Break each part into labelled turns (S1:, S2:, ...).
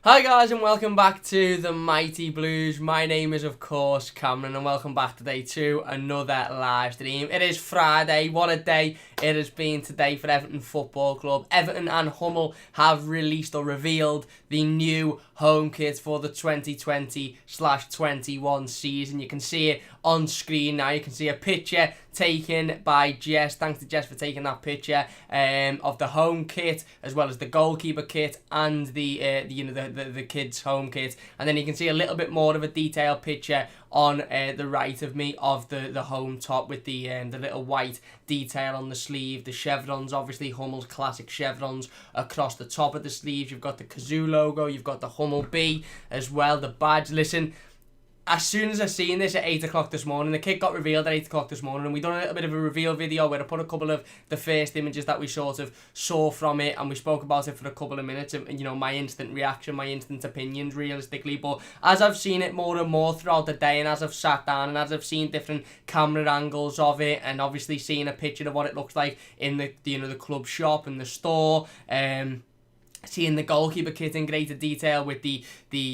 S1: Hi guys and welcome back to the Mighty Blues. My name is of course Cameron and welcome back today to another live stream. It is Friday, what a day it has been today for Everton Football Club. Everton and Hummel have released or revealed the new home kit for the 2020/21 season. You can see it on screen now. You can see a picture taken by Jess. Thanks to Jess for taking that picture of the home kit as well as the goalkeeper kit and the kids home kit, and then you can see a little bit more of a detailed picture on the right of me of the home top with the little white detail on the sleeve, the chevrons, obviously Hummel's classic chevrons across the top of the sleeves. You've got the Kazoo logo, you've got the Hummel B as well, the badge. Listen, as soon as I seen this at 8 o'clock this morning, the kit got revealed at 8 o'clock this morning, and we done a little bit of a reveal video where I put a couple of the first images that we sort of saw from it, and we spoke about it for a couple of minutes, and you know, my instant reaction, my instant opinions realistically. But as I've seen it more and more throughout the day, and as I've sat down and as I've seen different camera angles of it, and obviously seeing a picture of what it looks like in the club shop and the store, seeing the goalkeeper kit in greater detail with the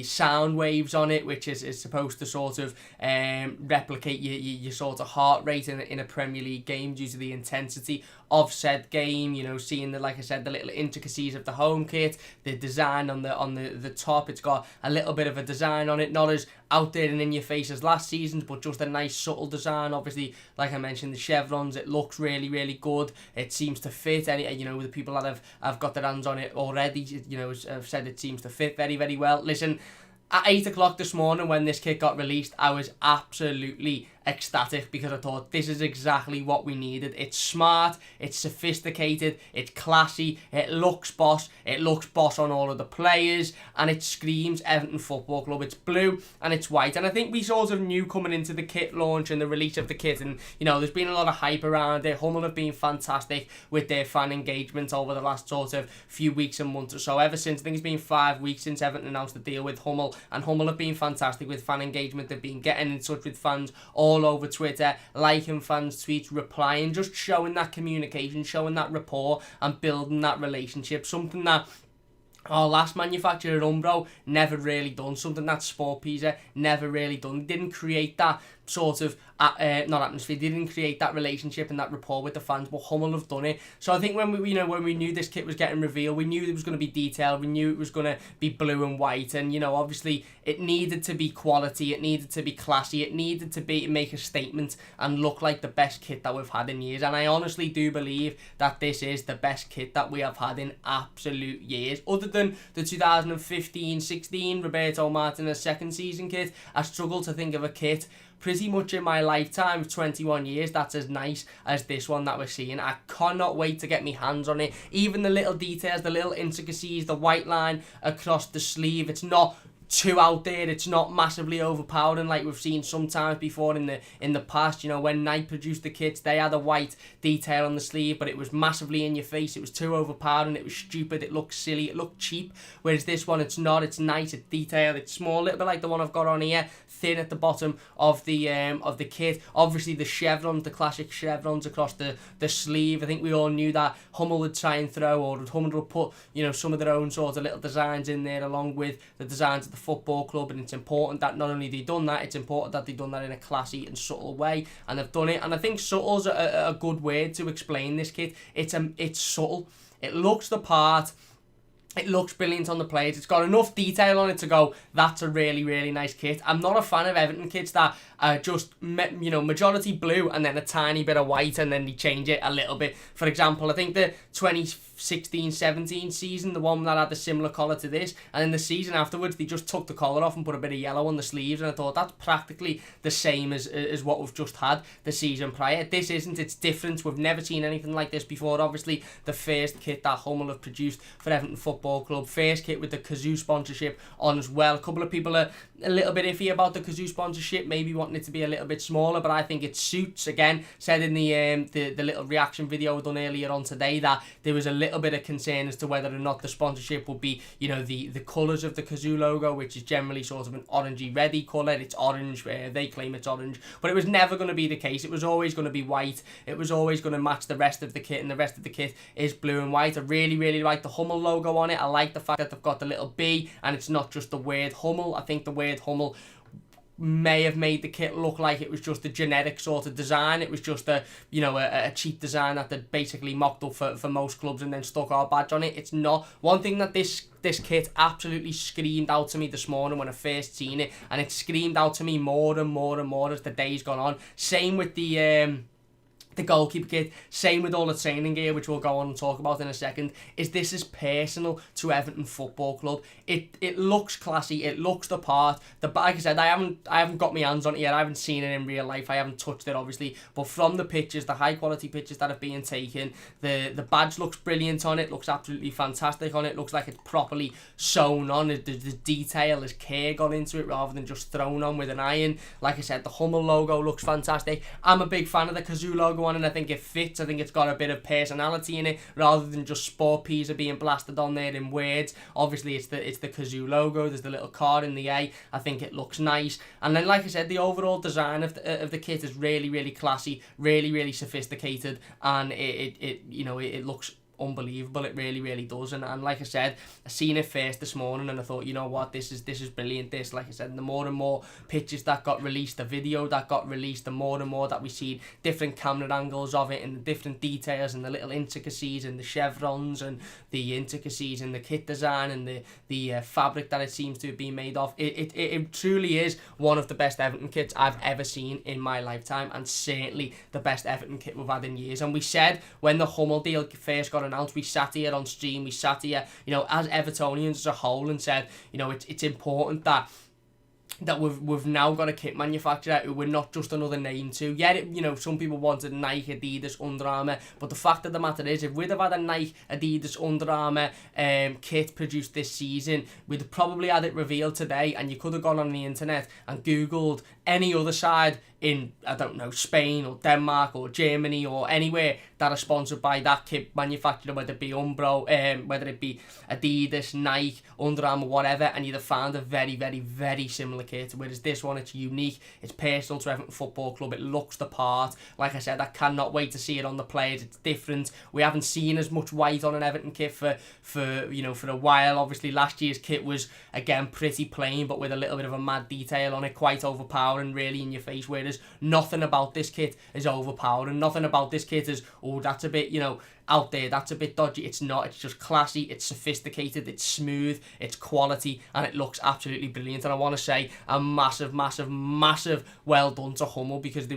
S1: sound waves on it, which is supposed to sort of replicate your sort of heart rate in a Premier League game due to the intensity of said game. You know, seeing the, like I said, the little intricacies of the home kit, the design on the top. It's got a little bit of a design on it, not as out there and in your face as last season's, but just a nice subtle design. Obviously, like I mentioned, the chevrons, it looks really, really good. It seems to fit any, you know, the people that have got their hands on it already, you know, have said it seems to fit very, very well. Listen, at 8 o'clock this morning when this kit got released, I was absolutely ecstatic because I thought this is exactly what we needed. It's smart, it's sophisticated, it's classy, it looks boss on all of the players, and it screams Everton Football Club. It's blue and it's white, and I think we sort of knew coming into the kit launch and the release of the kit, and you know, there's been a lot of hype around it. Hummel have been fantastic with their fan engagement over the last sort of few weeks and months or so, ever since, I think it's been 5 weeks since Everton announced the deal with Hummel, and Hummel have been fantastic with fan engagement. They've been getting in touch with fans all over Twitter, liking fans' tweets, replying, just showing that communication, showing that rapport and building that relationship, something that our last manufacturer, Umbro, never really done, something that Sport Pizza never really done. They didn't create that sort of not atmosphere, they didn't create that relationship and that rapport with the fans, but Hummel have done it. So I think when we knew this kit was getting revealed, we knew it was going to be detailed, we knew it was going to be blue and white, and you know, obviously it needed to be quality, it needed to be classy, it needed to make a statement and look like the best kit that we've had in years. And I honestly do believe that this is the best kit that we have had in absolute years, other than the 2015-16 Roberto Martinez second season kit. I struggle to think of a kit pretty much in my lifetime of 21 years that's as nice as this one that we're seeing. I cannot wait to get my hands on it. Even the little details, the little intricacies, the white line across the sleeve, it's not too out there, it's not massively overpowering like we've seen sometimes before in the past. You know, when Nike produced the kits, they had a white detail on the sleeve, but it was massively in your face, it was too overpowering, it was stupid, it looked silly, it looked cheap. Whereas this one, it's not, it's nice, it's detailed, it's small, a little bit like the one I've got on here, thin at the bottom of the kit. Obviously the chevrons, the classic chevrons across the sleeve. I think we all knew that Hummel would try and throw, or Hummel would put, you know, some of their own sort of little designs in there along with the designs of the football club, and it's important that not only they done that, it's important that they done that in a classy and subtle way, and they've done it. And I think subtle's a good word to explain this kit. It's subtle, it looks the part, it looks brilliant on the players, it's got enough detail on it to go, that's a really, really nice kit. I'm not a fan of Everton kits that are just, you know, majority blue and then a tiny bit of white and then they change it a little bit. For example, I think the 2016-17 season, the one that had the similar collar to this, and then the season afterwards they just took the collar off and put a bit of yellow on the sleeves, and I thought that's practically the same as what we've just had the season prior. This isn't, it's different. We've never seen anything like this before. Obviously the first kit that Hummel have produced for Everton Football Club, first kit with the Kazoo sponsorship on as well. A couple of people are a little bit iffy about the Kazoo sponsorship, maybe wanting it to be a little bit smaller, but I think it suits. Again, said in the little reaction video done earlier on today that there was a little bit of concern as to whether or not the sponsorship will be, you know, the colours of the Kazoo logo, which is generally sort of an orangey reddy colour. It's orange, they claim it's orange, but it was never going to be the case. It was always going to be white. It was always going to match the rest of the kit, and the rest of the kit is blue and white. I really, really like the Hummel logo on it. I like the fact that they've got the little B, and it's not just the word Hummel. I think the word Hummel may have made the kit look like it was just a generic sort of design. It was just a, you know, a cheap design that they basically mocked up for most clubs and then stuck our badge on it. It's not. One thing that this kit absolutely screamed out to me this morning when I first seen it, and it screamed out to me more and more and more as the day's gone on. Same with the goalkeeper kit, same with all the training gear, which we'll go on and talk about in a second, is this is personal to Everton Football Club. It looks classy, it looks the part. Like I said, I haven't got my hands on it yet, I haven't seen it in real life, I haven't touched it obviously, but from the pictures, the high quality pictures that have been taken, the badge looks brilliant on it, looks absolutely fantastic on it, looks like it's properly sewn on, the detail, there's care gone into it rather than just thrown on with an iron. Like I said, the Hummel logo looks fantastic. I'm a big fan of the Kazoo logo, and I think it fits. I think it's got a bit of personality in it rather than just Sport Pizza being blasted on there in words. Obviously it's the Kazoo logo, there's the little card in the A. I think it looks nice, and then like I said, the overall design of the kit is really, really classy, really, really sophisticated, and it looks unbelievable. It really, really does. And like I said, I seen it first this morning and I thought, you know what, this is brilliant. This, like I said, the more and more pictures that got released, the video that got released, the more and more that we see different camera angles of it and the different details and the little intricacies and the chevrons and the intricacies and the kit design and the fabric that it seems to have been made of. It truly is one of the best Everton kits I've ever seen in my lifetime, and certainly the best Everton kit we've had in years. And we said when the Hummel deal first got announced, we sat here on stream, we sat here, you know, as Evertonians as a whole, and said, you know, it's important that we've now got a kit manufacturer who we're not just another name to. Yeah, you know, some people wanted Nike, Adidas, Under Armour, but the fact of the matter is, if we'd have had a Nike, Adidas, Under Armour kit produced this season, we'd have probably had it revealed today, and you could have gone on the internet and Googled any other side in, I don't know, Spain or Denmark or Germany or anywhere that are sponsored by that kit manufacturer, whether it be Umbro, whether it be Adidas, Nike, Under Armour, whatever, and you'd have found a very, very, very similar kit. Whereas this one, it's unique, it's personal to Everton Football Club, it looks the part. Like I said, I cannot wait to see it on the players. It's different. We haven't seen as much white on an Everton kit for a while. Obviously, last year's kit was, again, pretty plain, but with a little bit of a mad detail on it, quite overpowering, really in your face, whereas nothing about this kit is overpowering. Nothing about this kit is, oh, that's a bit, you know, out there, that's a bit dodgy. It's not. It's just classy, it's sophisticated, it's smooth, it's quality, and it looks absolutely brilliant. And I want to say a massive, massive, massive well done to Hummel, because there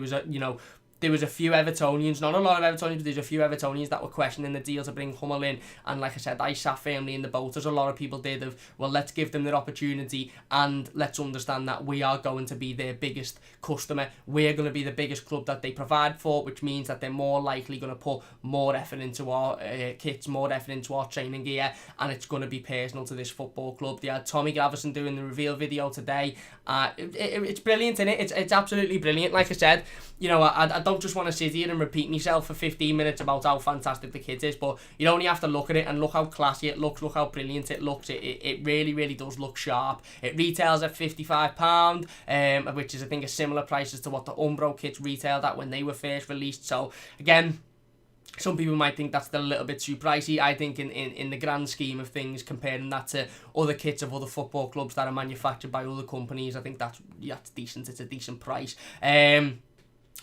S1: was a few Evertonians, not a lot of Evertonians, but there's a few Evertonians that were questioning the deal to bring Hummel in. And like I said, I sat firmly in the boat, as a lot of people did, of, well, let's give them their opportunity and let's understand that we are going to be their biggest customer. We're going to be the biggest club that they provide for, which means that they're more likely going to put more effort into our kits, more effort into our training gear, and it's going to be personal to this football club. They had Tommy Gravison doing the reveal video today. It's brilliant, isn't it? It's absolutely brilliant. Like I said, you know, I don't just want to sit here and repeat myself for 15 minutes about how fantastic the kit is, but you only have to look at it and look how classy it looks, look how brilliant it looks. It really, really does look sharp. It retails at £55, which is, I think, a similar price as to what the Umbro kits retailed at when they were first released. So again, some people might think that's still a little bit too pricey. I think in the grand scheme of things, comparing that to other kits of other football clubs that are manufactured by other companies, I think that's decent. It's a decent price.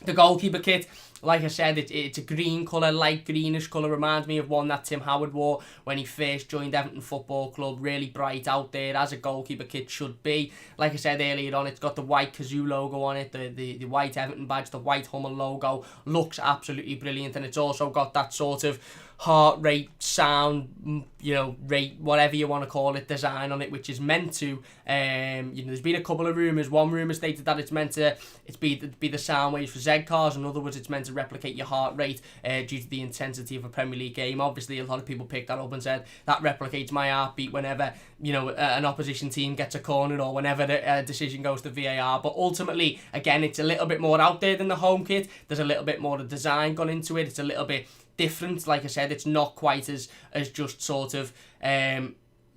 S1: The goalkeeper kit, like I said, it's a green colour, light greenish colour, reminds me of one that Tim Howard wore when he first joined Everton Football Club. Really bright out there, as a goalkeeper kit should be. Like I said earlier on, it's got the white Kazoo logo on it, the white Everton badge, the white Hummel logo. Looks absolutely brilliant, and it's also got that sort of heart rate, sound, you know, rate, whatever you want to call it, design on it, which is meant to, you know, there's been a couple of rumours. One rumour stated that it's meant to be the sound waves for Z cars. In other words, it's meant to replicate your heart rate due to the intensity of a Premier League game. Obviously, a lot of people picked that up and said that replicates my heartbeat whenever, you know, an opposition team gets a corner or whenever the decision goes to VAR. But ultimately, again, it's a little bit more out there than the home kit. There's a little bit more of design gone into it. It's a little bit different. Like I said, it's not quite as just sort of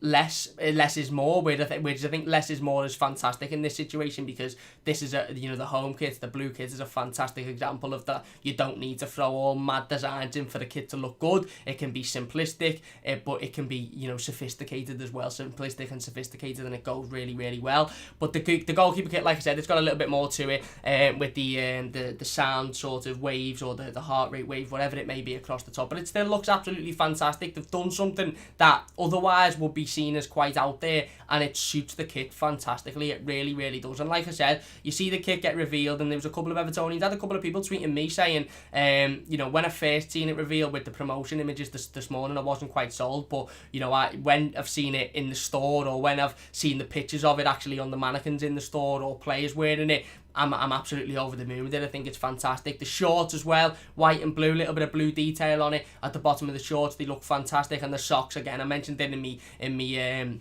S1: less is more, which I think less is more is fantastic in this situation, because this is the home kit, the blue kit, is a fantastic example of that. You don't need to throw all mad designs in for the kit to look good. It can be simplistic, but it can be sophisticated as well, simplistic and sophisticated, and it goes really, really well. But the goalkeeper kit, like I said, it's got a little bit more to it, with the sound sort of waves, or the heart rate wave, whatever it may be, across the top, but it still looks absolutely fantastic. They've done something that otherwise would be seen as quite out there, and it suits the kit fantastically. It really, really does. And like I said, you see the kit get revealed, and there was a couple of Evertonians, had a couple of people tweeting me saying, when I first seen it revealed with the promotion images this morning, I wasn't quite sold, but when I've seen it in the store, or when I've seen the pictures of it actually on the mannequins in the store, or players wearing it, I'm absolutely over the moon with it. I think it's fantastic. The shorts as well, white and blue, little bit of blue detail on it at the bottom of the shorts. They look fantastic. And the socks, again, I mentioned it in me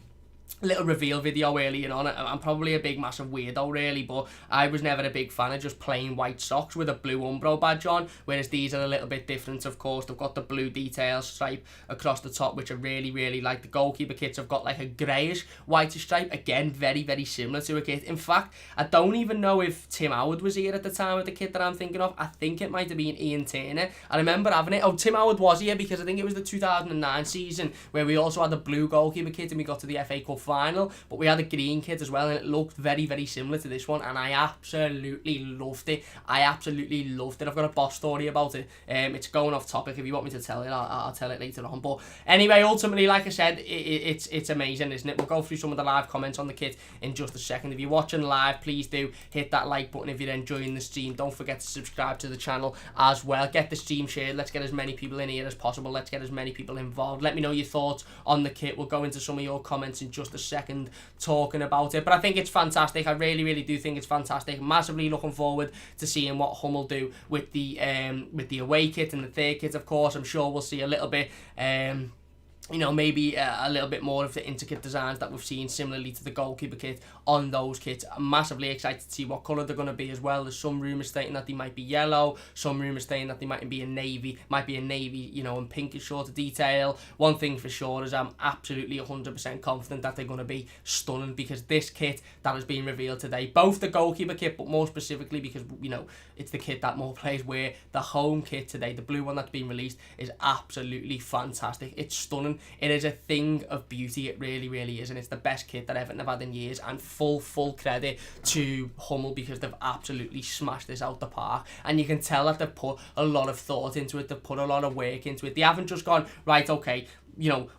S1: little reveal video earlier on. I'm probably a big massive weirdo really, but I was never a big fan of just plain white socks with a blue Umbro badge on, whereas these are a little bit different. Of course, they've got the blue detail stripe across the top, which I really, really like. The goalkeeper kits have got like a greyish whitish stripe, again very, very similar to a kit. In fact, I don't even know if Tim Howard was here at the time of the kit that I'm thinking of. I think it might have been Ian Turner. I remember having it. Tim Howard was here, because I think it was the 2009 season where we also had the blue goalkeeper kit and we got to the FA Cup final, but we had a green kit as well, and it looked very, very similar to this one, and I absolutely loved it. I've got a boss story about it. It's going off topic. If you want me to tell it, I'll tell it later on. But anyway, ultimately, like I said, it's amazing, isn't it? We'll go through some of the live comments on the kit in just a second. If you're watching live, please do hit that like button. If you're enjoying the stream, don't forget to subscribe to the channel as well. Get the stream shared. Let's get as many people in here as possible. Let's get as many people involved. Let me know your thoughts on the kit. We'll go into some of your comments in just a second talking about it, but I think it's fantastic. I really, really do think it's fantastic. Massively looking forward to seeing what Hummel do with the away kit and the third kit. Of course, I'm sure we'll see a little bit maybe a little bit more of the intricate designs that we've seen similarly to the goalkeeper kit on those kits. I'm massively excited to see what colour they're going to be as well. There's some rumours stating that they might be yellow, some rumours stating that they might be a navy, and pinkish sort of detail. One thing for sure is I'm absolutely 100% confident that they're going to be stunning, because this kit that has been revealed today, both the goalkeeper kit, but more specifically because, it's the kit that more players wear, the home kit today, the blue one that's been released, is absolutely fantastic. It's stunning. It is a thing of beauty. It really, really is, and it's the best kit that Everton have had in years, and full credit to Hummel, because they've absolutely smashed this out the park, and you can tell that they've put a lot of thought into it. They've put a lot of work into it. They haven't just gone, right, okay,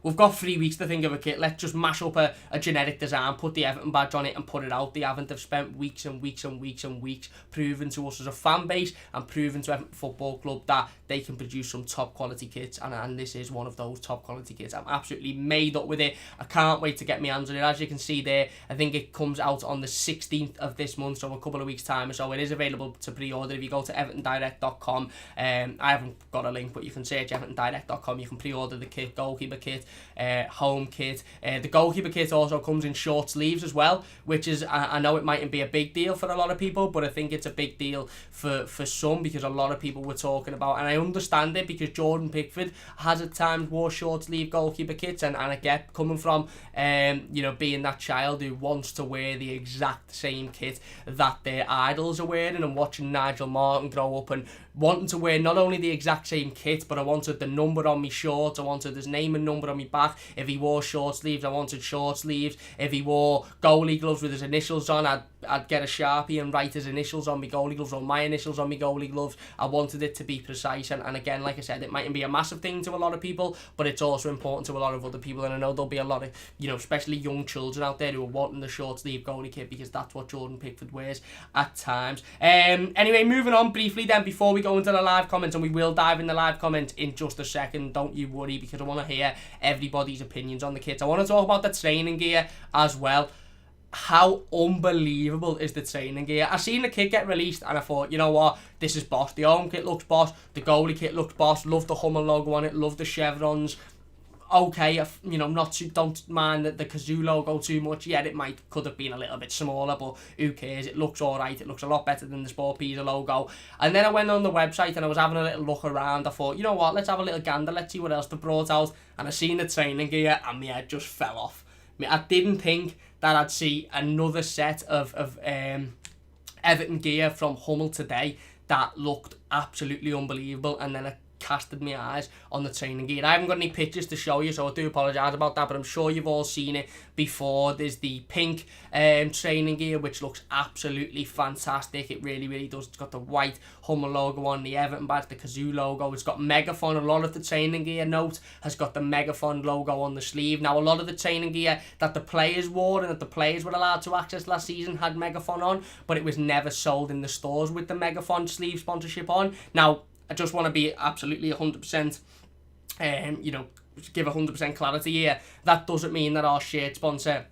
S1: we've got 3 weeks to think of a kit, let's just mash up a generic design, put the Everton badge on it and put it out. They haven't. They've spent weeks and weeks and weeks and weeks proving to us as a fan base, and proving to Everton Football Club that they can produce some top quality kits, and this is one of those top quality kits. I'm absolutely made up with it. I can't wait to get my hands on it. As you can see there, I think it comes out on the 16th of this month, so a couple of weeks time or so. It is available to pre-order if you go to evertondirect.com. I haven't got a link, but you can search evertondirect.com. You can pre-order the kit, goalkeeper kit, home kit. The goalkeeper kit also comes in short sleeves as well, which is, I know it mightn't be a big deal for a lot of people, but I think it's a big deal for some, because a lot of people were talking about, and I understand it, because Jordan Pickford has at times wore short sleeve goalkeeper kits, and I get coming from being that child who wants to wear the exact same kit that their idols are wearing, and watching Nigel Martin grow up and wanting to wear not only the exact same kit, but I wanted the number on my shorts, I wanted his name and number on my back. If he wore short sleeves, I wanted short sleeves. If he wore goalie gloves with his initials on, I'd get a Sharpie and write his initials on my goalie gloves, or my initials on my goalie gloves. I wanted it to be precise, and again, like I said, it mightn't be a massive thing to a lot of people, but it's also important to a lot of other people, and I know there'll be a lot of, especially young children out there who are wanting the short sleeve goalie kit, because that's what Jordan Pickford wears at times. Anyway, moving on briefly then, before we go into the live comments, and we will dive in the live comments in just a second, don't you worry, because I want to hear everybody's opinions on the kit. I want to talk about the training gear as well. How unbelievable is the training gear? I seen the kit get released and I thought, you know what, this is boss. The home kit looks boss, the goalie kit looks boss, love the Hummel logo on it, love the chevrons. okay, don't mind the Kazoo logo too much. Yeah, could have been a little bit smaller, but who cares? It looks alright. It looks a lot better than the Sport Pizza logo. And then I went on the website and I was having a little look around. I thought, you know what, let's have a little gander, let's see what else they brought out. And I seen the training gear and my head just fell off. I didn't think that I'd see another set of Everton gear from Hummel today that looked absolutely unbelievable, and then I casted my eyes on the training gear. I haven't got any pictures to show you, so I do apologise about that, but I'm sure you've all seen it before. There's the pink training gear, which looks absolutely fantastic. It really, really does. It's got the white Hummel logo on, the Everton badge, the Kazoo logo. It's got Megaphone. A lot of the training gear note has got the Megaphone logo on the sleeve. Now, a lot of the training gear that the players wore and that the players were allowed to access last season had Megaphone on, but it was never sold in the stores with the Megaphone sleeve sponsorship on. Now, I just want to be absolutely 100%, give 100% clarity here. That doesn't mean that our sleeve sponsor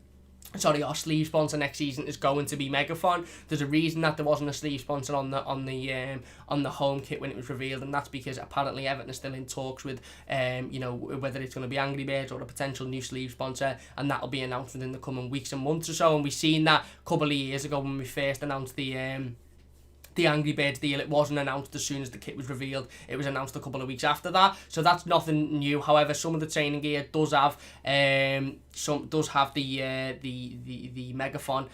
S1: next season is going to be Megaphone. There's a reason that there wasn't a sleeve sponsor on the home kit when it was revealed, and that's because apparently Everton is still in talks with whether it's going to be Angry Birds or a potential new sleeve sponsor, and that'll be announced within the coming weeks and months or so. And we've seen that a couple of years ago when we first announced the Angry Birds deal. It wasn't announced as soon as the kit was revealed. It was announced a couple of weeks after that, so that's nothing new. However, some of the training gear does have the Megaphone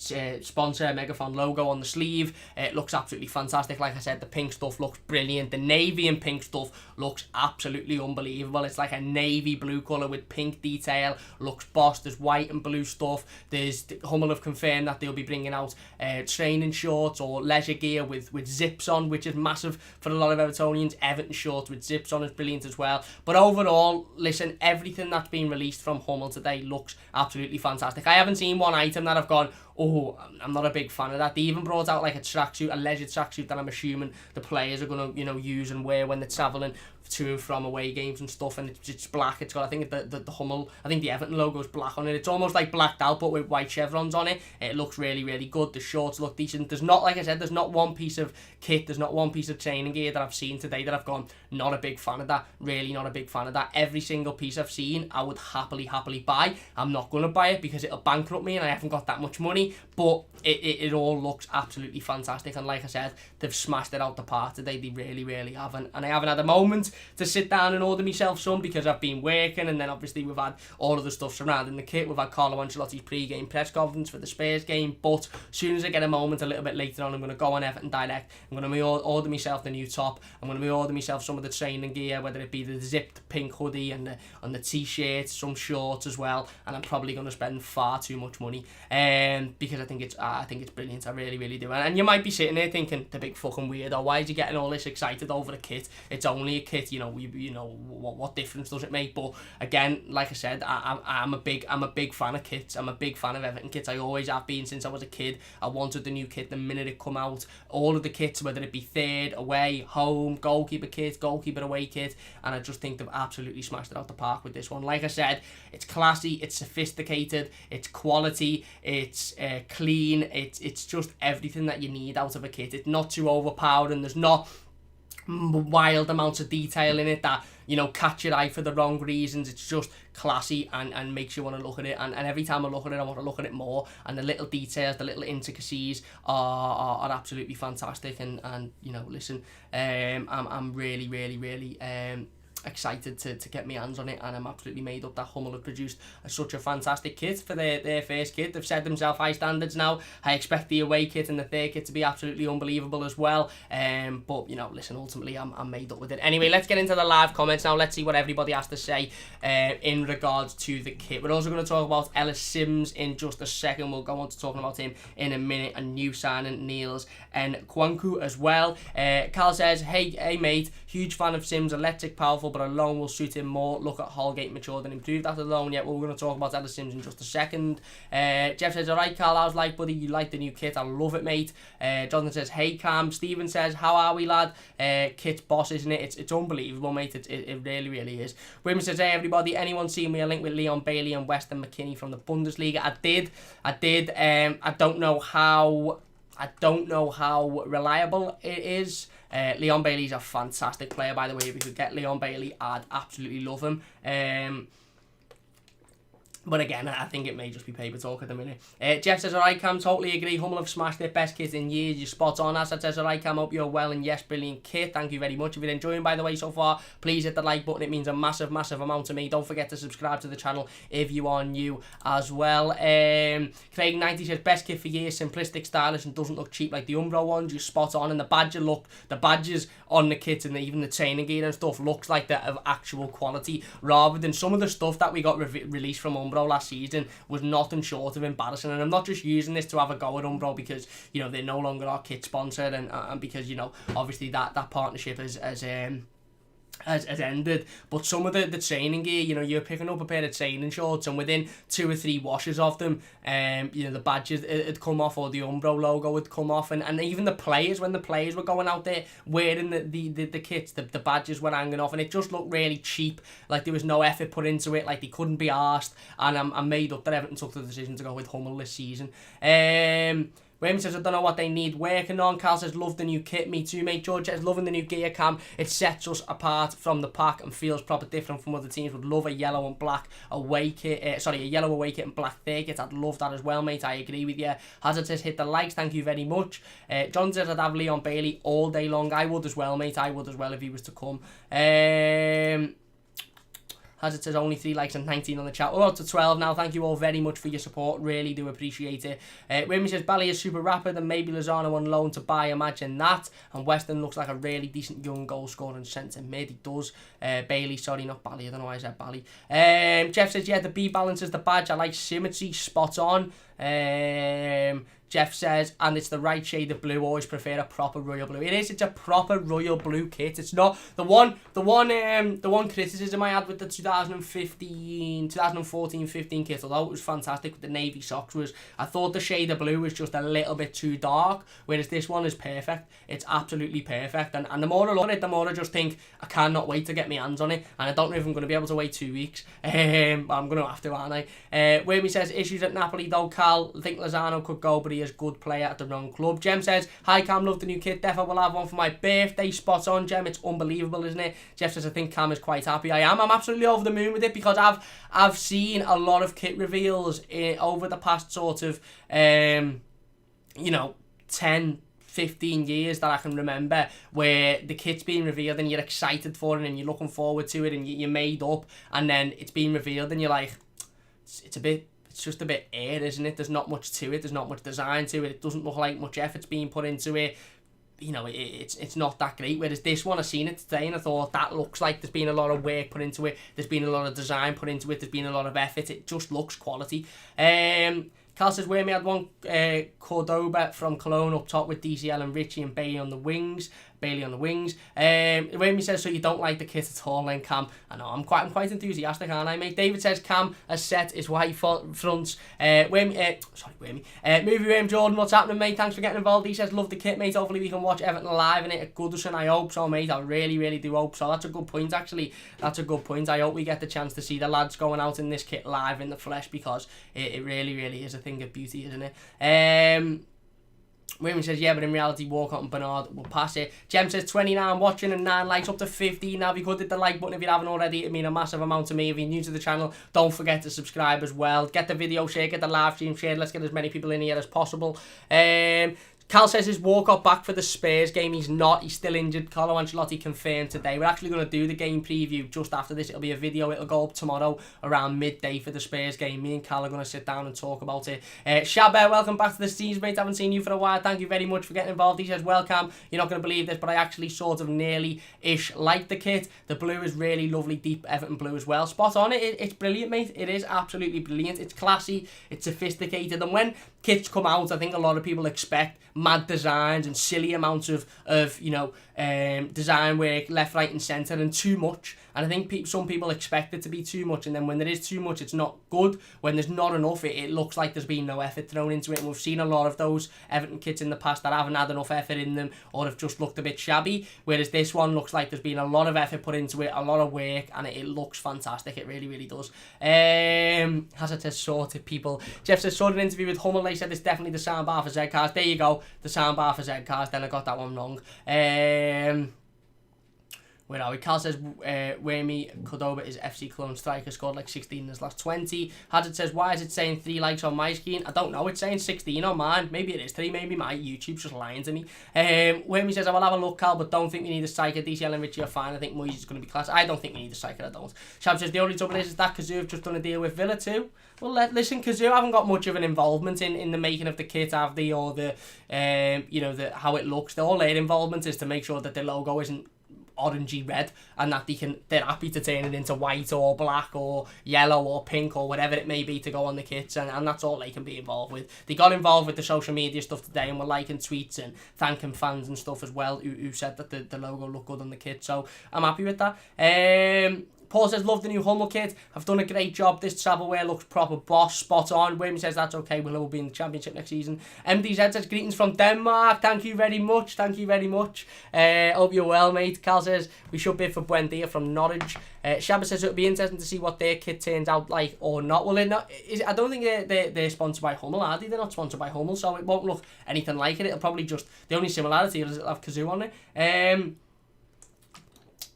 S1: sponsor Megaphone logo on the sleeve. It looks absolutely fantastic. Like I said, the pink stuff looks brilliant. The navy and pink stuff looks absolutely unbelievable. It's like a navy blue colour with pink detail. Looks boss. There's white and blue stuff. Hummel have confirmed that they'll be bringing out training shorts or leisure gear with zips on, which is massive for a lot of Evertonians. Everton shorts with zips on is brilliant as well. But overall, listen, everything that's been released from Hummel today looks absolutely fantastic. I haven't seen one item that I've gone, oh, I'm not a big fan of that. They even brought out like a tracksuit, a leisure tracksuit that I'm assuming the players are going to, use and wear when they're travelling to and from away games and stuff, and it's black. It's got, I think the Hummel, I think the Everton logo is black on it. It's almost like blacked out but with white chevrons on it. It looks really, really good. The shorts look decent. There's not, like I said, there's not one piece of kit, there's not one piece of training gear that I've seen today that I've gone, not a big fan of that. Really not a big fan of that. Every single piece I've seen, I would happily buy. I'm not going to buy it because it'll bankrupt me and I haven't got that much money, but it all looks absolutely fantastic, and like I said, they've smashed it out the park today. They really, really haven't, and I haven't had a moment to sit down and order myself some because I've been working, and then obviously we've had all of the stuff surrounding the kit. We've had Carlo Ancelotti's pre-game press conference for the Spurs game, but as soon as I get a moment a little bit later on, I'm going to go on Everton Direct. I'm going to order myself the new top. I'm going to order myself some of the training gear, whether it be the zipped pink hoodie and the t-shirts, some shorts as well, and I'm probably going to spend far too much money because I think it's brilliant. I really, really do. And you might be sitting there thinking, the big fucking weirdo, why is he getting all this excited over a kit? It's only a kit, what difference does it make? But again, like I said, I'm a big fan of kits. I'm a big fan of Everton kits. I always have been since I was a kid. I wanted the new kit the minute it come out. All of the kits, whether it be third, away, home, goalkeeper kit, goalkeeper away kit, and I just think they've absolutely smashed it out the park with this one. Like I said, it's classy, it's sophisticated, it's quality, it's clean, it's just everything that you need out of a kit. It's not too overpowering. There's not wild amounts of detail in it that catch your eye for the wrong reasons. It's just classy and makes you want to look at it, and every time I look at it I want to look at it more, and the little details, the little intricacies are absolutely fantastic, and listen, I'm really, really, really excited to get my hands on it, and I'm absolutely made up that Hummel have produced such a fantastic kit for their first kit. They've set themselves high standards now. I expect the away kit and the third kit to be absolutely unbelievable as well, but listen, ultimately I'm made up with it. Anyway, let's get into the live comments now. Let's see what everybody has to say in regards to the kit. We're also going to talk about Ellis Simms in just a second. We'll go on to talking about him in a minute, and new signing Niels and Kwanku as well. Cal says, hey mate, huge fan of Simms, electric, powerful, but a loan will suit him more. Look at Holgate, matured and improved after the loan. Yeah, well, we're going to talk about Ellis Simms in just a second. Jeff says, alright Carl, how's life, buddy? You like the new kit? I love it, mate. Jonathan says, hey Cam. Stephen says, how are we, lad? Kit's boss, isn't it? It's unbelievable, mate. It really, really is. Women says, hey everybody, anyone see me a link with Leon Bailey and Weston McKinney from the Bundesliga? I did. I don't know how reliable it is. Leon Bailey's a fantastic player, by the way. If we could get Leon Bailey, I'd absolutely love him. But again, I think it may just be paper talk at the minute. Jeff says, alright Cam, totally agree. Hummel have smashed their best kit in years. You're spot on. Asad says, alright Cam, hope you're well, and yes, brilliant kit. Thank you very much. If you're enjoying, by the way, so far, please hit the like button. It means a massive, massive amount to me. Don't forget to subscribe to the channel if you are new as well. Craig90 says, best kit for years, simplistic, stylish, and doesn't look cheap like the Umbro ones. You're spot on. And the badges on the kit and even the training gear and stuff looks like they're of actual quality, rather than some of the stuff that we got released from Umbro last season was nothing short of embarrassing. And I'm not just using this to have a go at Umbro because, you know, they're no longer our kit sponsor, and because, you know, obviously that partnership has ended. But some of the training gear, you know, you're picking up a pair of training shorts and within 2 or 3 washes of them, you know, the badges had come off, or the Umbro logo had come off, and even the players, when the players were going out there wearing the kits, the badges were hanging off, and it just looked really cheap, like there was no effort put into it, like they couldn't be arsed. And I'm made up that Everton took the decision to go with Hummel this season. Raymond says, I don't know what they need working on. Cal says, love the new kit. Me too, mate. George says, loving the new gear cam. It sets us apart from the pack and feels proper different from other teams. Would love a yellow and black away kit. A yellow away kit and black third kit. I'd love that as well, mate. I agree with you. Hazard says, hit the likes. Thank you very much. John says, I'd have Leon Bailey all day long. I would as well, mate. I would as well if he was to come. As it says, only 3 likes and 19 on the chat. We're up to 12 now. Thank you all very much for your support. Really do appreciate it. Wimmy says, Bally is super rapid and maybe Lozano on loan to buy. Imagine that. And Weston looks like a really decent young goal scoring centre mid. He does. Bailey, sorry, not Bally. I don't know why I said Bally. Jeff says, yeah, the B balances the badge. I like symmetry. Spot on. Jeff says, and it's the right shade of blue. Always prefer a proper royal blue. It is. It's a proper royal blue kit. It's not the one criticism I had with the 2014-15 kit, although it was fantastic with the navy socks, was I thought the shade of blue was just a little bit too dark, whereas this one is perfect. It's absolutely perfect. And the more I look at it, the more I just think I cannot wait to get my hands on it. And I don't know if I'm going to be able to wait 2 weeks. But I'm going to have to, aren't I? Whammy says, issues at Napoli though, Cal. I think Lozano could go, but he is a good player at the wrong club. Jem says, hi Cam, love the new kit. Definitely will have one for my birthday. Spot on, Jem. It's unbelievable, isn't it? Jeff says, I think Cam is quite happy. I am. I'm absolutely over the moon with it because I've seen a lot of kit reveals over the past sort of, 10, 15 years that I can remember, where the kit's being revealed and you're excited for it and you're looking forward to it and you're made up, and then it's being revealed and you're like, it's just a bit air, isn't it? There's not much to it. There's not much design to it. It doesn't look like much effort's being put into it. You know, it's not that great. Whereas this one, I seen it today and I thought that looks like there's been a lot of work put into it. There's been a lot of design put into it. There's been a lot of effort. It just looks quality. Cal says, where we had one Cordoba from Cologne up top with DCL and Richie and Bailey on the wings. Whammy says, so you don't like the kit at all then, Cam? I know, I'm quite enthusiastic, aren't I, mate? David says, Cam has set his white fronts. Movie Wham Jordan, what's happening, mate? Thanks for getting involved. He says, love the kit, mate. Hopefully we can watch Everton live in it at Goodison. I hope so, mate. I really, really do hope so. That's a good point, actually. That's a good point. I hope we get the chance to see the lads going out in this kit live in the flesh, because it really, really is a thing of beauty, isn't it? Women says, yeah, but in reality, Walcott and Bernard will pass it. Jem says, 29 watching and 9 likes, up to 15 now. If you could hit the like button if you haven't already, it'd mean a massive amount to me. If you're new to the channel, don't forget to subscribe as well. Get the video shared, get the live stream shared. Let's get as many people in here as possible. Cal says his Walcott back for the Spurs game. He's not. He's still injured. Carlo Ancelotti confirmed today. We're actually going to do the game preview just after this. It'll be a video. It'll go up tomorrow around midday for the Spurs game. Me and Cal are going to sit down and talk about it. Shabba, welcome back to the streams, mate. Haven't seen you for a while. Thank you very much for getting involved. He says, welcome. You're not going to believe this, but I actually sort of nearly-ish like the kit. The blue is really lovely, deep Everton blue as well. Spot on. It's brilliant, mate. It is absolutely brilliant. It's classy. It's sophisticated. And when kits come out, I think a lot of people expect mad designs and silly amounts of design work left, right and centre, and too much. And I think some people expect it to be too much, and then when there is too much, it's not good. When there's not enough, it looks like there's been no effort thrown into it. And we've seen a lot of those Everton kits in the past that haven't had enough effort in them, or have just looked a bit shabby, whereas this one looks like there's been a lot of effort put into it, a lot of work, and it looks fantastic. It really, really does. Hazard says, sorted people. Jeff says, sorted an interview with Hummel. They said it's definitely the soundbar for Z cars. There you go, the soundbar for Z cars. Then I got that one wrong. Where are we? Cal says, Wemi Cordoba is FC Cologne striker, scored like 16 in his last 20. Hazard says, why is it saying 3 likes on my screen? I don't know, it's saying 16 on mine. Maybe it is 3, maybe my YouTube's just lying to me. Wemi says, I will have a look, Cal, but don't think we need a striker. DCL and Richie are fine. I think Moyes is going to be class. I don't think we need a striker, I don't. Shab says, the only trouble is that Kazoo have just done a deal with Villa too. Well, listen, Kazoo haven't got much of an involvement in the making of the kit, have they? Or the, how it looks. All their involvement is to make sure that the logo isn't orangey red, and that they're happy to turn it into white or black or yellow or pink or whatever it may be to go on the kits, and that's all they can be involved with. They got involved with the social media stuff today and were liking tweets and thanking fans and stuff as well who said that the logo looked good on the kit, so I'm happy with that. Paul says, love the new Hummel kit. I've done a great job. This travel wear looks proper boss, spot on. William says, that's okay. We'll be in the Championship next season. MDZ says, greetings from Denmark. Thank you very much. Thank you very much. Hope you're well, mate. Cal says, we should bid for Buendia from Norwich. Shabba says, it'll be interesting to see what their kit turns out like or not. Well, I don't think they're sponsored by Hummel, are they? They're not sponsored by Hummel, so it won't look anything like it. It'll probably just, the only similarity is it'll have Kazoo on it.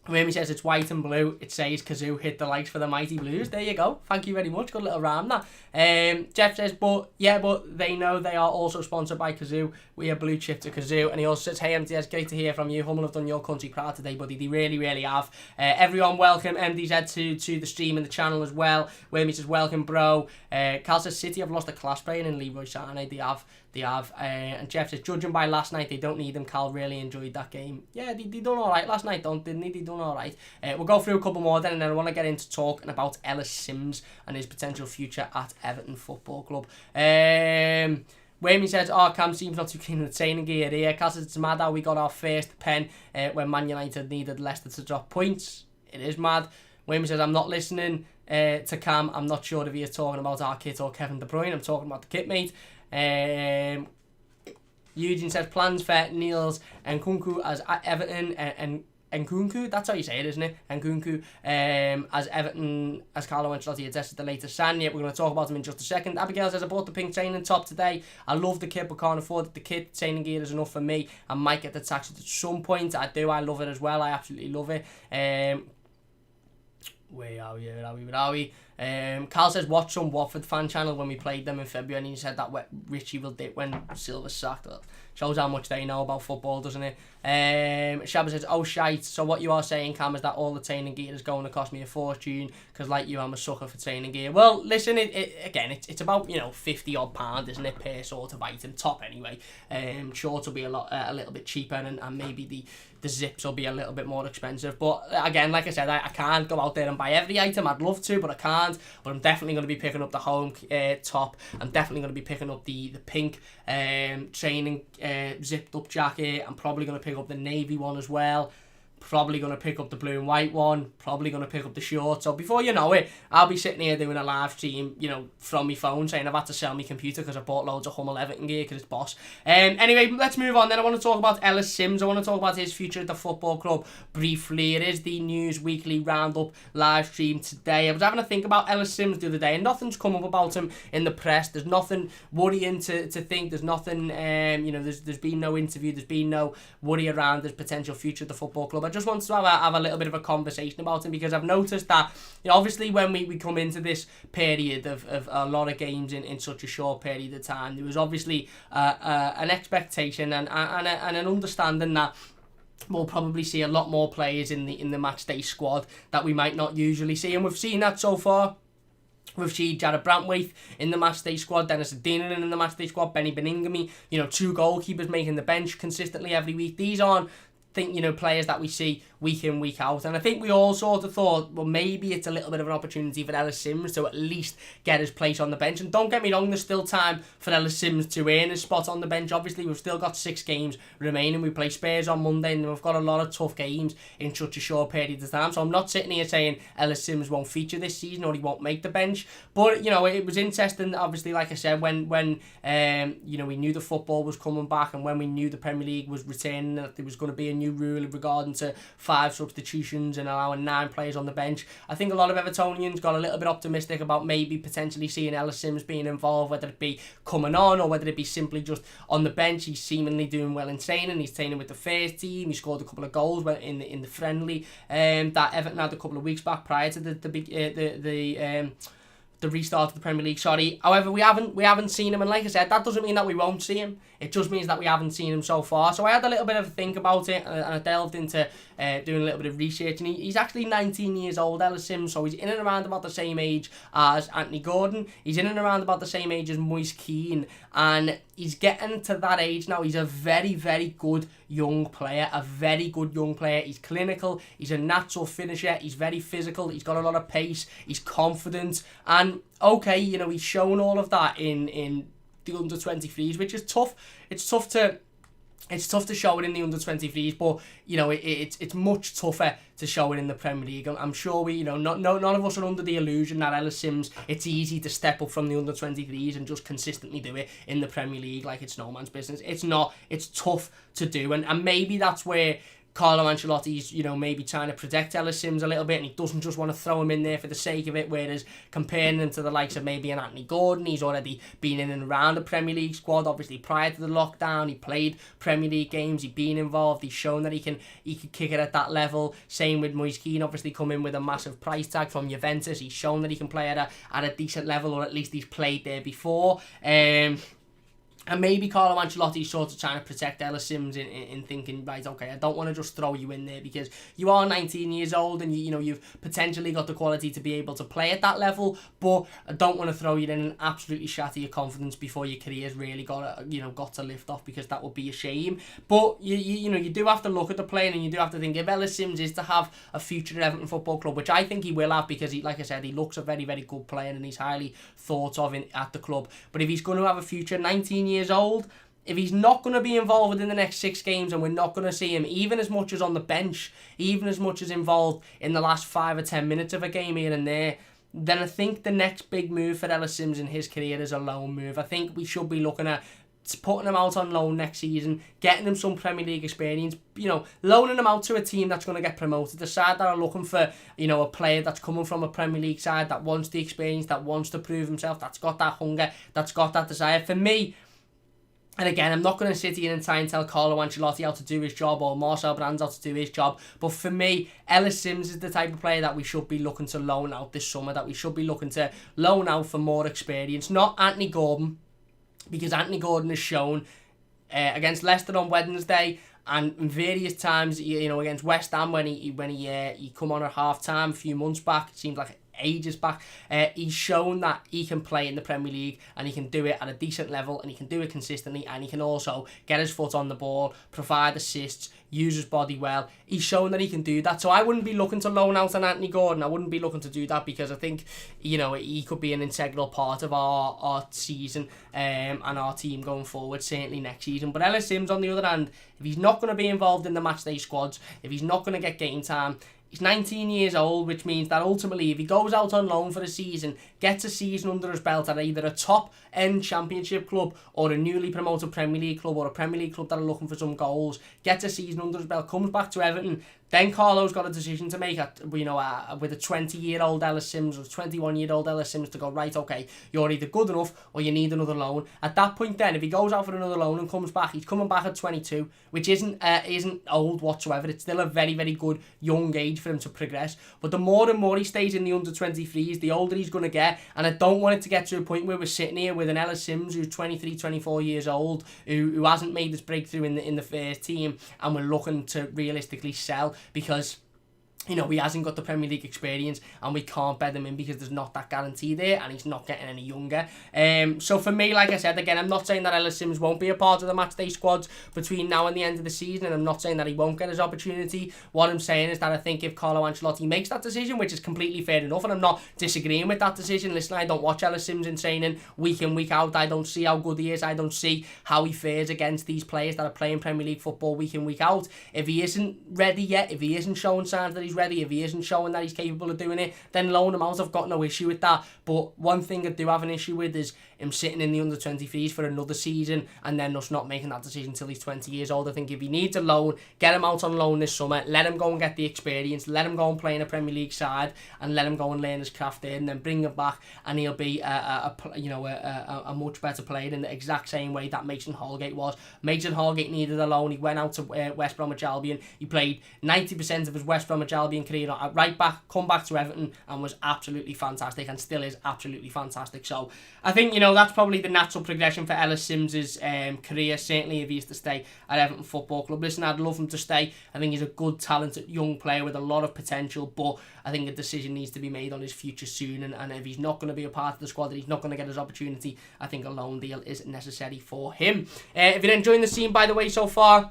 S1: Remy says it's white and blue. It says Kazoo hit the likes for the Mighty Blues. There you go. Thank you very much. Good little rhyme that. Jeff says, but they know they are also sponsored by Kazoo. We are blue chip to Kazoo. And he also says, hey MDZ, great to hear from you. Hummel have done your country proud today, buddy. They really, really have. Everyone welcome MDZ to the stream and the channel as well. Remy says, welcome, bro. Cal says, City have lost a class player in Leroy Sané. They have. And Jeff says, judging by last night, they don't need him. Cal really enjoyed that game. Yeah, they done all right last night, didn't they? They done all right. We'll go through a couple more then, and then I want to get into talking about Ellis Simms and his potential future at Everton Football Club. Wayne says, Cam seems not too keen on the training gear here. Cal says, it's mad how we got our first pen when Man United needed Leicester to drop points. It is mad. Wayne says, I'm not listening to Cam. I'm not sure if he is talking about our kit or Kevin De Bruyne. I'm talking about the kit, mate. Eugene says, plans for Niels and Kunku as Everton and Nkunku, that's how you say it, isn't it? Nkunku, as Everton, as Carlo Ancelotti attested the latest sign. Yeah, we're going to talk about him in just a second. Abigail says, I bought the pink training top today. I love the kit but can't afford it. The kit training gear is enough for me. I might get the tax at some point. I love it as well. I absolutely love it. Where are we? Carl says, watch some Watford fan channel when we played them in February, and he said that Richie will dip when Silver's sacked. Shows how much they know about football, doesn't it? Shabba says, oh shite, so what you are saying, Cam, is that all the training gear is going to cost me a fortune, because like you, I'm a sucker for training gear. Well, listen, it's about, £50 odd, isn't it, per sort of item, top anyway. Shorts will be a little bit cheaper, and maybe the zips will be a little bit more expensive. But again, like I said, I can't go out there and buy every item. I'd love to, but I can't. But I'm definitely going to be picking up the home top. I'm definitely going to be picking up the pink training zipped up jacket. I'm probably going to pick up the navy one as well. Probably going to pick up the blue and white one. Probably going to pick up the shorts. So before you know it, I'll be sitting here doing a live stream, from my phone, saying I've had to sell my computer because I bought loads of Hummel Everton gear because it's boss. Anyway, let's move on then. I want to talk about Ellis Simms. I want to talk about his future at the football club briefly. It is the News Weekly Roundup live stream today. I was having a think about Ellis Simms the other day, and nothing's come up about him in the press. There's nothing worrying to think. There's nothing, there's been no interview. There's been no worry around his potential future at the football club. I just wanted to have a little bit of a conversation about him, because I've noticed that, obviously when we come into this period of a lot of games in such a short period of time, there was obviously an expectation and an understanding that we'll probably see a lot more players in the match day squad that we might not usually see, and we've seen that so far. We've seen Jared Brantwaite in the matchday squad, Dennis Adeniran in the matchday squad, Benny Beningame, 2 goalkeepers making the bench consistently every week. These aren't players that we see week in, week out. And I think we all sort of thought, well, maybe it's a little bit of an opportunity for Ellis Simms to at least get his place on the bench. And don't get me wrong, there's still time for Ellis Simms to earn his spot on the bench. Obviously, we've still got 6 games remaining. We play Spurs on Monday, and we've got a lot of tough games in such a short period of time. So I'm not sitting here saying Ellis Simms won't feature this season or he won't make the bench. But, it was interesting, obviously, like I said, when we knew the football was coming back, and when we knew the Premier League was returning, that there was going to be a new rule regarding to 5 substitutions and allowing 9 players on the bench. I think a lot of Evertonians got a little bit optimistic about maybe potentially seeing Ellis Simms being involved, whether it be coming on or whether it be simply just on the bench. He's seemingly doing well in training. He's training with the first team. He scored a couple of goals in the friendly that Everton had a couple of weeks back prior to the restart of the Premier League. However, we haven't seen him, and like I said, that doesn't mean that we won't see him. It just means that we haven't seen him so far. So I had a little bit of a think about it, and I delved into doing a little bit of research. And he's actually 19 years old, Ellis Simms, so he's in and around about the same age as Anthony Gordon. He's in and around about the same age as Moise Keane, and he's getting to that age now. He's a very, very good young player. He's clinical. He's a natural finisher. He's very physical. He's got a lot of pace. He's confident. And okay, he's shown all of that in the under-23s, which is tough. It's tough to show it in the under-23s, but it's much tougher to show it in the Premier League. I'm sure none of us are under the illusion that Ellis Simms, it's easy to step up from the under-23s and just consistently do it in the Premier League like it's no man's business. It's not. It's tough to do, and maybe that's where Carlo Ancelotti's, maybe trying to protect Ellis Simms a little bit, and he doesn't just want to throw him in there for the sake of it, whereas comparing him to the likes of maybe an Anthony Gordon, he's already been in and around the Premier League squad. Obviously, prior to the lockdown, he played Premier League games, he's been involved, he's shown that he can kick it at that level. Same with Moise Keane, obviously come in with a massive price tag from Juventus. He's shown that he can play at a decent level, or at least he's played there before. And maybe Carlo Ancelotti's sort of trying to protect Ellis Simms in thinking, right, okay, I don't want to just throw you in there because you are 19 years old and you've potentially got the quality to be able to play at that level, but I don't want to throw you in and absolutely shatter your confidence before your career's really got to lift off, because that would be a shame. But you do have to look at the player, and you do have to think, if Ellis Simms is to have a future at Everton Football Club, which I think he will have, because like I said, he looks a very, very good player and he's highly thought of at the club. But if he's going to have a future, 19 years old, if he's not going to be involved within the next 6 games, and we're not going to see him even as much as on the bench, even as much as involved in the last 5 or 10 minutes of a game here and there, then I think the next big move for Ellis Simms in his career is a loan move. I think we should be looking at putting him out on loan next season, getting him some Premier League experience, loaning him out to a team that's going to get promoted, the side that are looking for, a player that's coming from a Premier League side, that wants the experience, that wants to prove himself, that's got that hunger, that's got that desire. For me, and again, I'm not going to sit here and try and tell Carlo Ancelotti how to do his job, or Marcel Brands how to do his job, but for me, Ellis Simms is the type of player that we should be looking to loan out this summer, that we should be looking to loan out for more experience. Not Anthony Gordon, because Anthony Gordon has shown against Leicester on Wednesday, and in various times, against West Ham when he come on at half time a few months back, it seems like ages back, he's shown that he can play in the Premier League, and he can do it at a decent level, and he can do it consistently, and he can also get his foot on the ball, provide assists, use his body well. He's shown that he can do that, so I wouldn't be looking to loan out on Anthony Gordon. I wouldn't be looking to do that, because I think he could be an integral part of our season and our team going forward, certainly next season. But Ellis Simms, on the other hand, if he's not going to be involved in the matchday squads, if he's not going to get game time, he's 19 years old, which means that ultimately, if he goes out on loan for a season, gets a season under his belt at either a top-end Championship club or a newly promoted Premier League club or a Premier League club that are looking for some goals, gets a season under his belt, comes back to Everton, then Carlo's got a decision to make with a 20-year-old Ellis Simms or 21-year-old Ellis Simms to go, right, okay, you're either good enough or you need another loan. At that point then, if he goes out for another loan and comes back, he's coming back at 22, which isn't old whatsoever. It's still a very, very good young age for him to progress. But the more and more he stays in the under-23s, the older he's going to get. And I don't want it to get to a point where we're sitting here with an Ellis Simms who's 23, 24 years old, who hasn't made this breakthrough in the first team, and we're looking to realistically sell because he hasn't got the Premier League experience, and we can't bet him in because there's not that guarantee there, and he's not getting any younger. So for me, like I said, again, I'm not saying that Ellis Simms won't be a part of the matchday squads between now and the end of the season, and I'm not saying that he won't get his opportunity. What I'm saying is that I think if Carlo Ancelotti makes that decision, which is completely fair enough, and I'm not disagreeing with that decision. Listen, I don't watch Ellis Simms in training week in, week out. I don't see how good he is. I don't see how he fares against these players that are playing Premier League football week in, week out. If he isn't ready yet, if he isn't showing signs that he's he's ready. If he isn't showing that he's capable of doing it, then loan him out. I've got no issue with that. But one thing I do have an issue with is him sitting in the under-23s for another season and then us not making that decision until he's 20 years old. I think if he needs a loan, get him out on loan this summer, let him go and get the experience, let him go and play in a Premier League side, and let him go and learn his craft there, and then bring him back, and he'll be a much better player in the exact same way that Mason Holgate was. Mason Holgate needed a loan. He went out to West Bromwich Albion. He played 90% of his West Bromwich Albion career at right back, come back to Everton, and was absolutely fantastic, and still is absolutely fantastic. So I think, that's probably the natural progression for Ellis Simms' career, certainly if he's to stay at Everton Football Club. Listen, I'd love him to stay. I think he's a good, talented young player with a lot of potential, but I think a decision needs to be made on his future soon, and if he's not going to be a part of the squad, that he's not going to get his opportunity, I think a loan deal is necessary for him. If you're enjoying the scene, by the way, so far,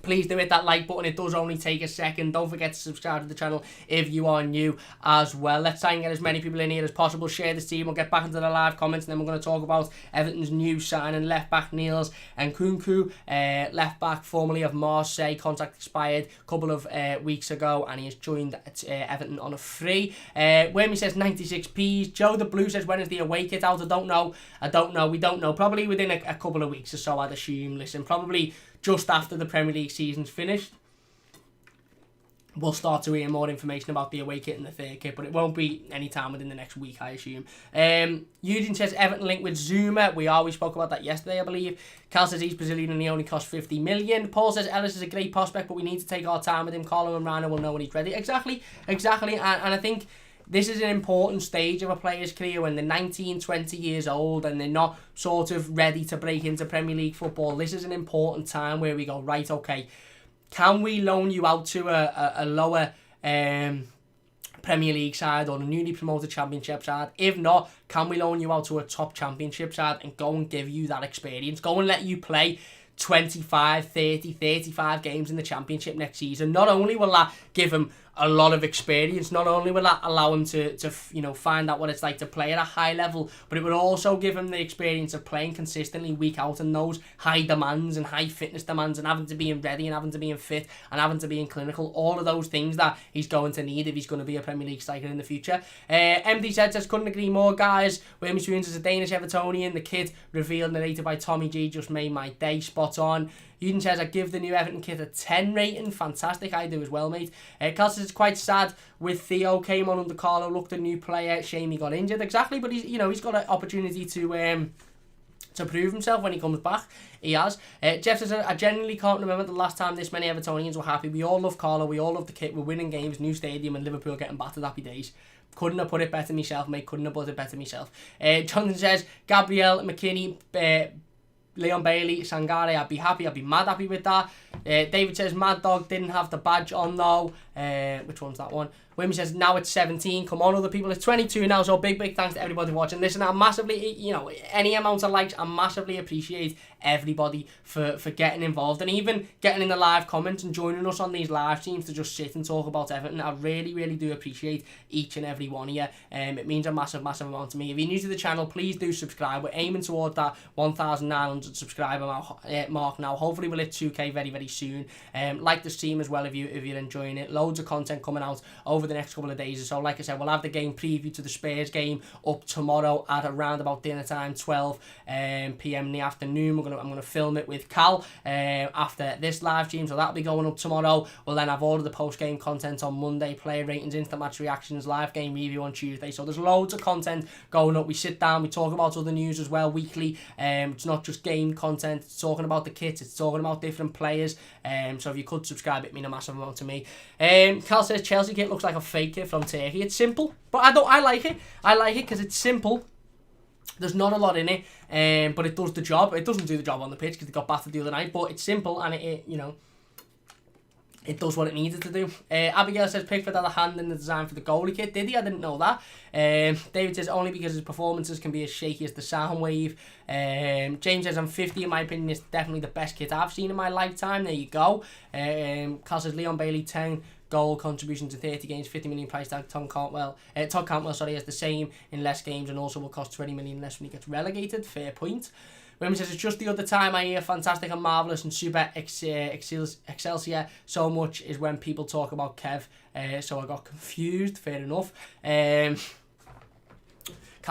S1: please do hit that like button. It does only take a second. Don't forget to subscribe to the channel if you are new as well. Let's try and get as many people in here as possible. Share this team. We'll get back into the live comments, and then we're going to talk about Everton's new signing, left back Niels and Nkunku, left back formerly of Marseille. Contract expired a couple of weeks ago, and he has joined Everton on a free. Wormy says 96p's. Joe the Blue says, when is the away kit out? I don't know. We don't know. Probably within a couple of weeks or so, I'd assume. Listen, probably just after the Premier League season's finished, we'll start to hear more information about the away kit and the third kit, but it won't be any time within the next week, I assume. Eugene says Everton linked with Zuma. We spoke about that yesterday, I believe. Cal says he's Brazilian and he only cost 50 million. Paul says Ellis is a great prospect, but we need to take our time with him. Carlo and Rana will know when he's ready. Exactly. And I think this is an important stage of a player's career when they're 19, 20 years old and they're not sort of ready to break into Premier League football. This is an important time where we go, right, okay, can we loan you out to a lower Premier League side or a newly promoted Championship side? If not, can we loan you out to a top Championship side and go and give you that experience? Go and let you play 25, 30, 35 games in the Championship next season. Not only will that give him a lot of experience, not only will that allow him to find out what it's like to play at a high level, but it would also give him the experience of playing consistently week out in those high demands and high fitness demands, and having to be ready and having to be fit and having to be clinical, all of those things that he's going to need if he's going to be a Premier League striker in the future. MD says, couldn't agree more, guys. Wormy Spoons is a Danish Evertonian. The kid revealed, narrated by Tommy G, just made my day. Spot on. Uden says, I give the new Everton kit a 10 rating. Fantastic. I do as well, mate. Cal says it's quite sad with Theo. Came on under Carlo, looked a new player. Shame he got injured. Exactly, but he's got an opportunity to prove himself when he comes back. He has. Jeff says, I genuinely can't remember the last time this many Evertonians were happy. We all love Carlo. We all love the kit. We're winning games, new stadium, and Liverpool getting battered. Happy days. Couldn't have put it better myself, mate. Couldn't have put it better myself. Jonathan says, Gabriel, McKinney, Leon Bailey, Sangare, I'd be happy. I'd be mad happy with that. David says, Mad Dog didn't have the badge on though. Which one's that one? Wimmy says, now it's 17. Come on, other people. It's 22 now, so big thanks to everybody watching. Listen, I massively, any amount of likes, I massively appreciate everybody for getting involved and even getting in the live comments and joining us on these live streams to just sit and talk about Everton. I really, really do appreciate each and every one of you. It means a massive amount to me. If you're new to the channel, please do subscribe. We're aiming toward that 1,900 subscriber mark now. Hopefully we'll hit 2k very, very soon. Like the stream as well if you're enjoying it. Loads of content coming out over the next couple of days or so. Like I said, we'll have the game preview to the Spurs game up tomorrow at around about dinner time, 12 p.m. in the afternoon. I'm gonna film it with Cal after this live stream, so that'll be going up tomorrow. We'll then have all of the post-game content on Monday, player ratings, instant match reactions, live game review on Tuesday. So there's loads of content going up. We sit down, we talk about other news as well weekly. It's not just game content, it's talking about the kits, it's talking about different players. So if you could subscribe, it'd mean a massive amount to me. Cal says Chelsea kit looks like a fake kit from Turkey. It's simple, but I like it. I like it because it's simple. There's not a lot in it, but it does the job. It doesn't do the job on the pitch because it got battered the other night, but it's simple and it it does what it needed to do. Abigail says Pickford had a hand in the design for the goalie kit. Did he? I didn't know that. David says only because his performances can be as shaky as the sound wave. James says I'm 50. In my opinion, it's definitely the best kit I've seen in my lifetime. There you go. Carl says Leon Bailey 10 goal contribution to 30 games, 50 million price tag. Todd Cantwell, has the same in less games and also will cost 20 million less when he gets relegated. Fair point. Women says, it's just the other time I hear fantastic and marvellous and super Excelsior so much is when people talk about Kev. So I got confused. Fair enough. Cal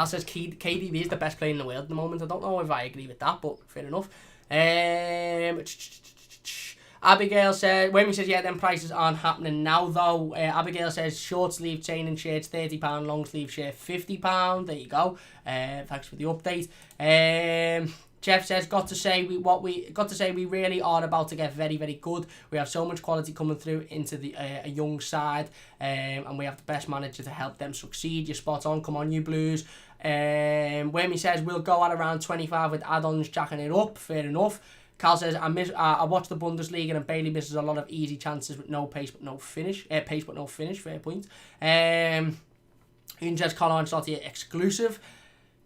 S1: says KDB is the best player in the world at the moment. I don't know if I agree with that, but fair enough. Abigail says, Wayne says, yeah, them prices aren't happening now though. Abigail says, short sleeve training shirts £30, long sleeve shirt £50. There you go. Thanks for the update. Jeff says, got to say we really are about to get very, very good. We have so much quality coming through into the a young side, and we have the best manager to help them succeed. You're spot on. Come on, you Blues. Wayne says, we'll go at around 25 with add-ons, jacking it up. Fair enough. Cal says, I watch the Bundesliga and Bailey misses a lot of easy chances with no pace but no finish. Pace but no finish, fair point. Ian says, Colin Ancelotti exclusive.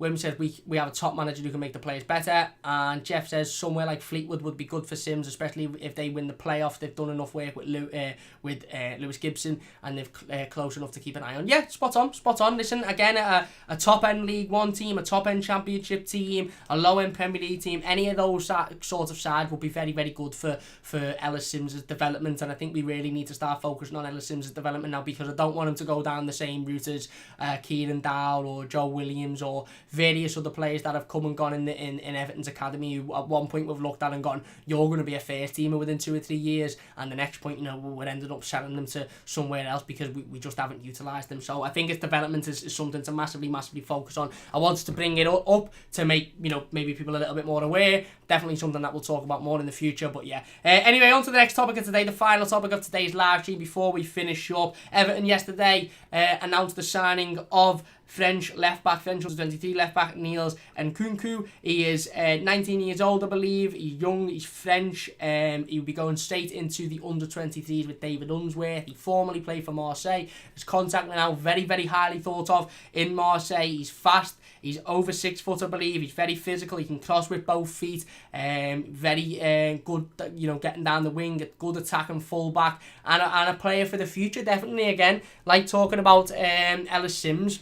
S1: Wim says, we have a top manager who can make the players better. And Jeff says, somewhere like Fleetwood would be good for Simms, especially if they win the playoff. They've done enough work with Lewis Gibson, and they're close enough to keep an eye on. Yeah, spot on. Listen, again, a top-end League One team, a top-end Championship team, a low-end Premier League team, any of those sort of sides would be very, very good for Ellis Simms' development. And I think we really need to start focusing on Ellis Simms' development now, because I don't want him to go down the same route as Kieran Dowell or Joe Williams or various other players that have come and gone in Everton's academy, who at one point we've looked at and gone, you're going to be a first teamer within 2 or 3 years, and the next point, we're ended up selling them to somewhere else because we just haven't utilised them. So I think his development is something to massively focus on. I wanted to bring it up to make maybe people a little bit more aware. Definitely something that we'll talk about more in the future. But yeah, anyway, on to the next topic of today, the final topic of today's live stream before we finish up. Everton yesterday announced the signing of French left-back, French under-23 left-back, Niels Nkunku. He is 19 years old, I believe. He's young, he's French. He'll be going straight into the under-23s with David Unsworth. He formerly played for Marseille. His contract now very, very highly thought of in Marseille. He's fast. He's over 6 foot, I believe. He's very physical. He can cross with both feet. Very good, getting down the wing. Good attacking fullback. And a player for the future, definitely. Again, like talking about Ellis Simms,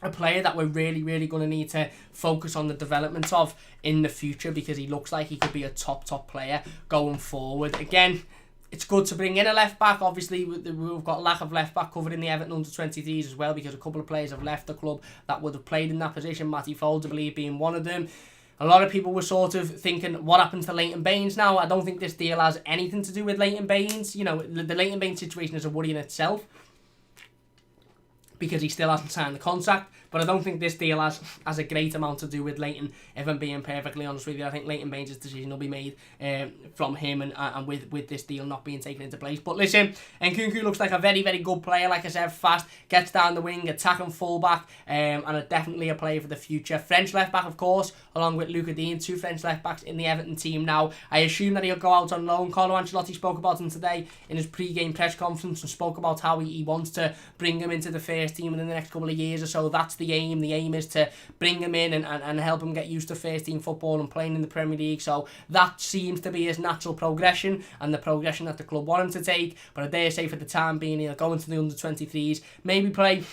S1: a player that we're really, really going to need to focus on the development of in the future, because he looks like he could be a top player going forward. Again, it's good to bring in a left-back. Obviously, we've got lack of left-back covered in the Everton under-23s as well, because a couple of players have left the club that would have played in that position. Matty Folds, I believe, being one of them. A lot of people were sort of thinking, what happens to Leighton Baines now? I don't think this deal has anything to do with Leighton Baines. The Leighton Baines situation is a worry in itself, because he still hasn't signed the contract. But I don't think this deal has a great amount to do with Leighton, if I'm being perfectly honest with you. I think Leighton Baines' decision will be made from him and with this deal not being taken into place. But listen, Nkunku looks like a very, very good player. Like I said, fast, gets down the wing, attacking fullback, and definitely a player for the future. French left-back, of course, along with Luca Dean, 2 French left-backs in the Everton team now. I assume that he'll go out on loan. Carlo Ancelotti spoke about him today in his pre-game press conference and spoke about how he wants to bring him into the first team within the next couple of years or so. That's the aim. The aim is to bring him in and help him get used to first team football and playing in the Premier League. So that seems to be his natural progression and the progression that the club want him to take. But I dare say for the time being, he'll go into the under-23s, maybe play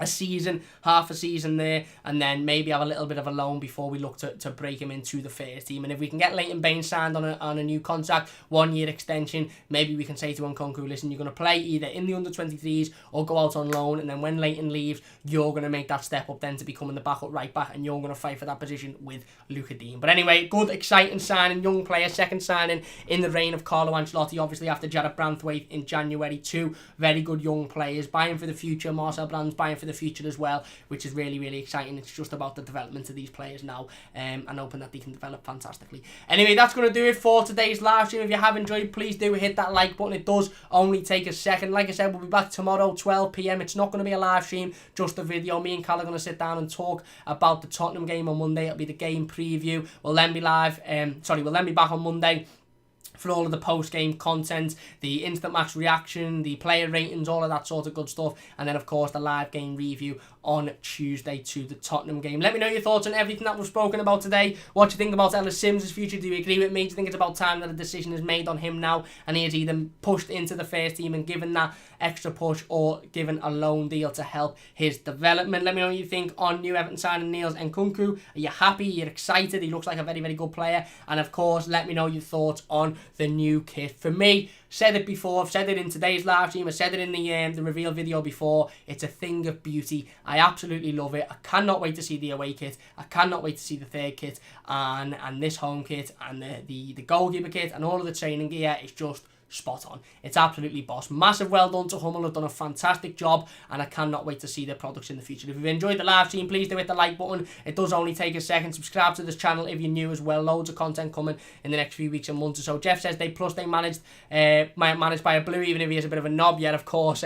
S1: a season, half a season there, and then maybe have a little bit of a loan before we look to break him into the first team. And if we can get Leighton Baines signed on a new contract, 1 year extension, maybe we can say to Nkunku, listen, you're going to play either in the under-23s or go out on loan, and then when Leighton leaves, you're going to make that step up then to becoming the backup right back, and you're going to fight for that position with Luca Dean. But anyway, good, exciting signing, young player, second signing in the reign of Carlo Ancelotti, obviously after Jarrett Branthwaite in January. 2 very good young players, buying for the future. Marcel Brand's buying for the future as well, which is really, really exciting. It's just about the development of these players now, and hoping that they can develop fantastically. Anyway, that's going to do it for today's live stream. If you have enjoyed, please do hit that like button. It does only take a second. Like I said, we'll be back tomorrow, 12 PM. It's not going to be a live stream, just a video. Me and Cal are going to sit down and talk about the Tottenham game on Monday. It'll be the game preview. We'll then be we'll then be back on Monday for all of the post-game content, the instant match reaction, the player ratings, all of that sort of good stuff, and then of course the live game review on Tuesday to the Tottenham game. Let me know your thoughts on everything that we've spoken about today. What do you think about Ellis Simms' future? Do you agree with me? Do you think it's about time that a decision is made on him now and he is either pushed into the first team and given that extra push or given a loan deal to help his development? Let me know what you think on new Everton signing Niels Nkunku. Are you happy? Are you excited? He looks like a very, very good player. And of course, let me know your thoughts on the new kit. For me, said it before, I've said it in today's live stream, I said it in the reveal video before, it's a thing of beauty. I absolutely love it. I cannot wait to see the away kit. I cannot wait to see the third kit and this home kit and the goalkeeper kit and all of the training gear. It's just spot on. It's absolutely boss. Massive well done to Hummel. Have done a fantastic job and I cannot wait to see their products in the future. If you've enjoyed the live stream, please do hit the like button. It does only take a second. Subscribe to this channel if you're new as well. Loads of content coming in the next few weeks and months or so. Jeff says they managed by a blue, even if he is a bit of a knob yet, of course.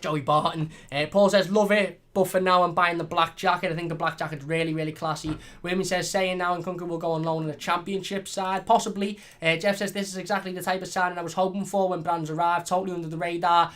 S1: Joey Barton. Paul says, love it, but for now I'm buying the black jacket. I think the black jacket's really, really classy. Women says, saying now Nkunku will go on loan in a championship side. Possibly. Jeff says, this is exactly the type of signing I was hoping for when Brands arrived. Totally under the radar.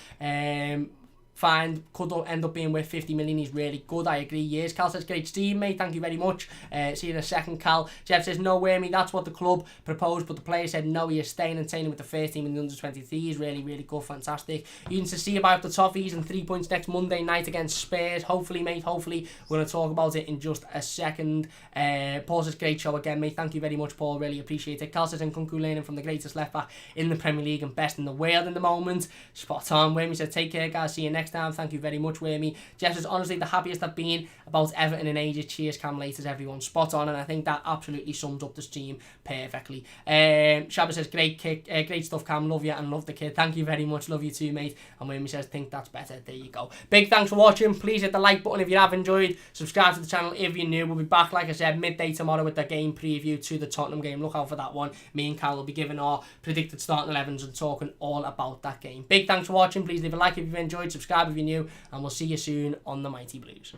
S1: Fine, could end up being worth 50 million. He's really good, I agree. Yes, Cal says, great Steve, mate, thank you very much. See you in a second, Cal. Jeff says, no way, mate, that's what the club proposed, but the player said no, he is staying and training with the first team in the under-23. He's really, really good, fantastic. You can see about the Toffees and 3 points next Monday night against Spurs. Hopefully, mate, hopefully. We're going to talk about it in just a second. Paul says, great show again, mate. Thank you very much, Paul, really appreciate it. Cal says, Nkunku learning from the greatest left-back in the Premier League and best in the world in the moment. Spot on. Whammy said, take care, guys, see you next time. Thank you very much, Whammy. Jeff says, honestly, the happiest I've been about Everton in ages. Cheers, Cam Laters, everyone. Spot on, and I think that absolutely sums up the stream perfectly. Shabba says, great kick, great stuff, Cam. Love you and love the kid. Thank you very much. Love you too, mate. And Whammy says, think that's better. There you go. Big thanks for watching. Please hit the like button if you have enjoyed. Subscribe to the channel if you're new. We'll be back, like I said, midday tomorrow with the game preview to the Tottenham game. Look out for that one. Me and Cal will be giving our predicted starting 11s and talking all about that game. Big thanks for watching. Please leave a like if you've enjoyed. Subscribe if you're new. And we'll see you soon on the Mighty Blues.